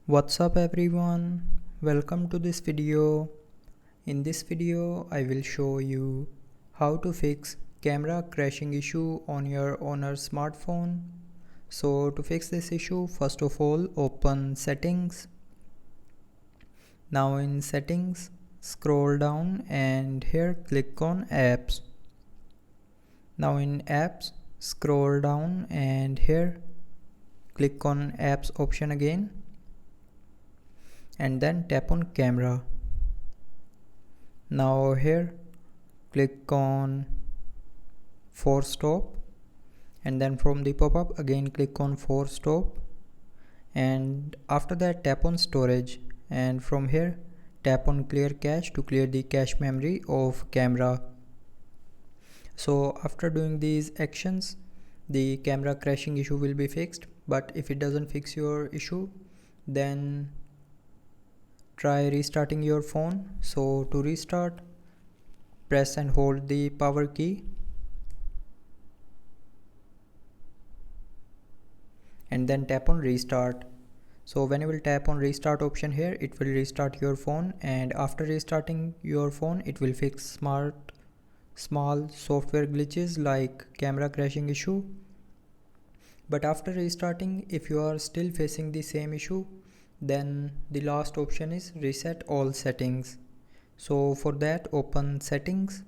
What's up everyone? Welcome to this video. In this video, I will show you how to fix camera crashing issue on your Honor smartphone. So to fix this issue, first of all, open settings. Now in settings, scroll down and here click on apps. Now in apps, scroll down and here click on apps option again. And then tap on camera. Now here click on force stop, and then from the pop-up again click on force stop, and after that tap on storage, and from here tap on clear cache to clear the cache memory of camera. So after doing these actions, the camera crashing issue will be fixed. But if it doesn't fix your issue, then try restarting your phone. So to restart, press and hold the power key and then tap on restart. So when you will tap on restart option here, it will restart your phone, and after restarting your phone it will fix small software glitches like camera crashing issue. But after restarting, if you are still facing the same issue, then the last option is reset all settings. So for that, open settings,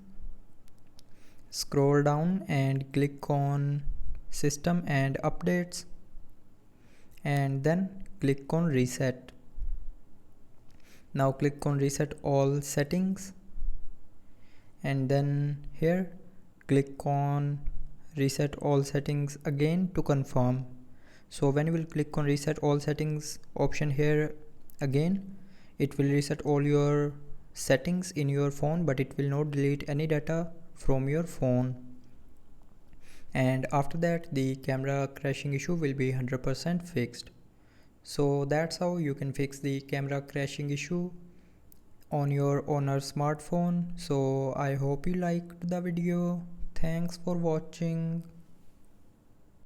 scroll down and click on system and updates, and then click on reset. Now click on reset all settings, and then here click on reset all settings again to confirm. So when you will click on reset all settings option here again, it will reset all your settings in your phone, but it will not delete any data from your phone. And after that, the camera crashing issue will be 100% fixed. So that's how you can fix the camera crashing issue on your Honor smartphone. So I hope you liked the video. Thanks for watching.